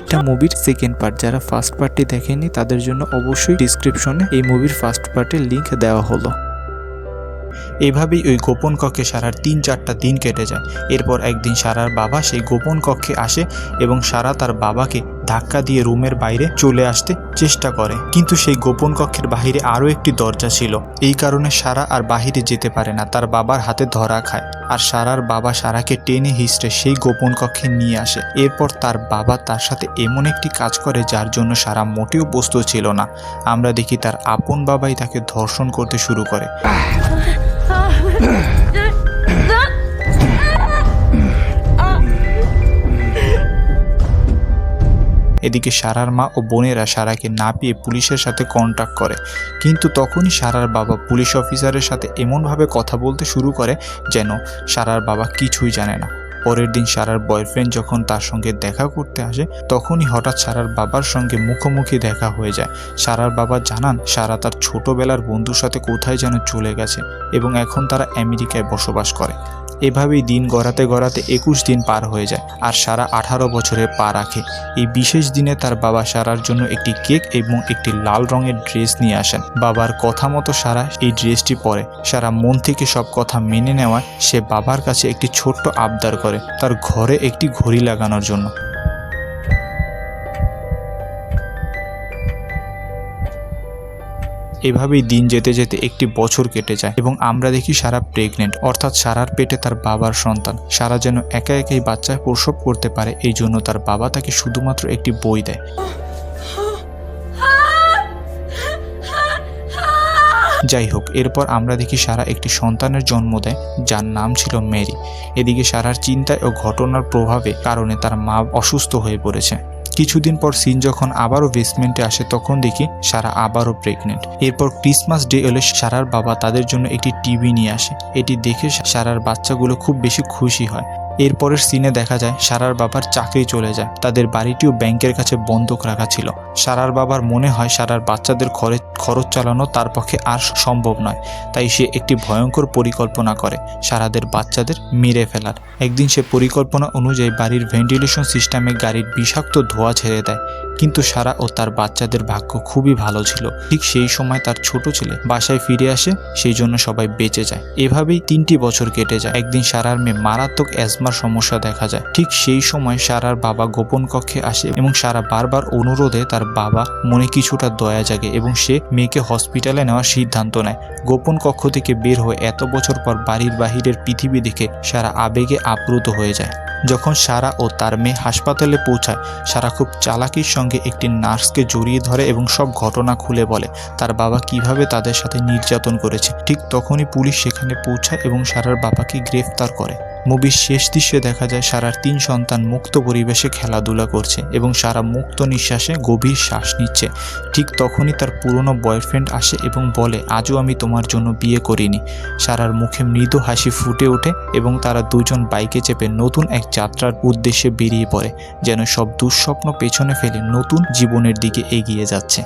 এটা মুভির second part. যারা ফার্স্ট পার্টটি দেখেনি তাদের জন্য অবশ্যই ডিসক্রিপশনে এই মুভির ফার্স্ট পার্টের লিঙ্ক দেওয়া হলো। এভাবেই ওই গোপন কক্ষে সারার 3-4টা দিন কেটে যায়। এরপর একদিন সারার বাবা সেই গোপন কক্ষে আসে এবং সারা তার বাবাকে ধাক্কা দিয়ে রুমের বাইরে চলে আসতে চেষ্টা করে, কিন্তু সেই গোপন কক্ষের বাহিরে আরও একটি দরজা ছিল। এই কারণে সারা আর বাহিরে যেতে পারে না, তার বাবার হাতে ধরা খায়। আর সারার বাবা সারাকে টেনে হিঁচড়ে সেই গোপন কক্ষে নিয়ে আসে। এরপর তার বাবা তার সাথে এমন একটি কাজ করে যার জন্য সারা মোটেও প্রস্তুত ছিল না। আমরা দেখি তার আপন বাবাই তাকে ধর্ষণ করতে শুরু করে। এদিকে সারার মা ও বোনেরা সারাকে না পেয়ে পুলিশের সাথে কন্ট্যাক্ট করে, কিন্তু তখনই সারার বাবা পুলিশ অফিসারের সাথে এমনভাবে কথা বলতে শুরু করে যেন সারার বাবা কিছুই জানে না। পরের দিন সারার বয়ফ্রেন্ড যখন তার সঙ্গে দেখা করতে আসে তখনই হঠাৎ সারার বাবার সঙ্গে মুখোমুখি দেখা হয়ে যায়। সারার বাবা জানান সারা তার ছোটবেলার বন্ধুর সাথে কোথায় যেন চলে গেছে এবং এখন তারা আমেরিকায় বসবাস করে। এভাবেই দিন গড়াতে গড়াতে 21 দিন পার হয়ে যায় আর সারা 18 বছরে পা রাখে। এই বিশেষ দিনে তার বাবা সারার জন্য একটি কেক এবং একটি লাল রঙের ড্রেস নিয়ে আসেন। বাবার কথা মতো সারা এই ড্রেসটি পরে। সারা মন থেকে সব কথা মেনে নেওয়ায় সে বাবার কাছে একটি ছোট্ট আবদার করে, তার ঘরে একটি ঘড়ি লাগানোর জন্য। এভাবেই দিন যেতে যেতে একটি বছর কেটে যায় এবং আমরা দেখি সারা প্রেগনেন্ট, অর্থাৎ সারার পেটে তার বাবার সন্তান। সারা যেন একা একাই বাচ্চা প্রসব করতে পারে, এই জন্য তার বাবা তাকে শুধুমাত্র একটি বই দেয়। যাই হোক, এরপর আমরা দেখি সারা একটি সন্তানের জন্ম দেয় যার নাম ছিল মেরি। এদিকে সারার চিন্তায় ও ঘটনার প্রভাবে কারণে তার মা অসুস্থ হয়ে পড়েছে। কিছুদিন পর সিন যখন আবারও বেসমেন্টে আসে তখন দেখি সারা আবারও প্রেগনেন্ট। এরপর ক্রিসমাস ডে এলে সারার বাবা তাদের জন্য একটি টিভি নিয়ে আসে। এটি দেখে সারার বাচ্চাগুলো খুব বেশি খুশি হয়। এরপরের সিনে দেখা যায় সারার বাবার চাকরি চলে যায়, তাদের বাড়িটিও ব্যাংকের কাছে বন্ধক রাখা ছিল। সারার বাবার মনে হয় সারার বাচ্চাদের খরচ চালানো তার পক্ষে আর সম্ভব নয়, তাই সে একটি ভয়ঙ্কর পরিকল্পনা করে সারাদের বাচ্চাদের মেরে ফেলার। একদিন সে পরিকল্পনা অনুযায়ী বাড়ির ভেন্টিলেশন সিস্টেমে গাড়ির বিষাক্ত ধোঁয়া ছেড়ে দেয়, কিন্তু সারা ও তার বাচ্চাদের ভাগ্য খুবই ভালো ছিল। ঠিক সেই সময় তার ছোট ছেলে বাসায় ফিরে আসে, সেই জন্য সবাই বেঁচে যায়। এভাবেই 3টি বছর কেটে যায়। একদিন সারার মেয়ে মারাত্মক অ্যাজমার সমস্যা দেখা যায়। ঠিক সেই সময় সারার বাবা গোপন কক্ষে আসে এবং সারা বারবার অনুরোধে তার বাবা মনে কিছুটা দয়া জাগে এবং সে মেয়েকে হসপিটালে নেওয়ার সিদ্ধান্ত নেয়। গোপন কক্ষ থেকে বের হয়ে এত বছর পর বাড়ির বাহিরের পৃথিবী দেখে সারা আবেগে আপ্লুত হয়ে যায়। যখন সারা ও তার মেয়ে হাসপাতালে পৌঁছায়, সারা খুব চালাকির সঙ্গে একটি নার্সকে জড়িয়ে ধরে এবং সব ঘটনা খুলে বলে তার বাবা কিভাবে তাদের সাথে নির্যাতন করেছে। ঠিক তখনই পুলিশ সেখানে পৌঁছায় এবং সারার বাবাকে গ্রেফতার করে। মুভির শেষ দৃশ্যে দেখা যায় সারার 3 সন্তান মুক্ত পরিবেশে খেলাধুলা করছে এবং সারা মুক্ত নিঃশ্বাসে গভীর শ্বাস নিচ্ছে। ঠিক তখনই তার পুরনো বয়ফ্রেন্ড আসে এবং বলে, আজও আমি তোমার জন্য বিয়ে করিনি। সারার মুখে মৃদু হাসি ফুটে ওঠে এবং তারা দুজন বাইকে চেপে নতুন এক যাত্রার উদ্দেশ্যে বেরিয়ে পড়ে, যেন সব দুঃস্বপ্ন পেছনে ফেলে নতুন জীবনের দিকে এগিয়ে যাচ্ছে।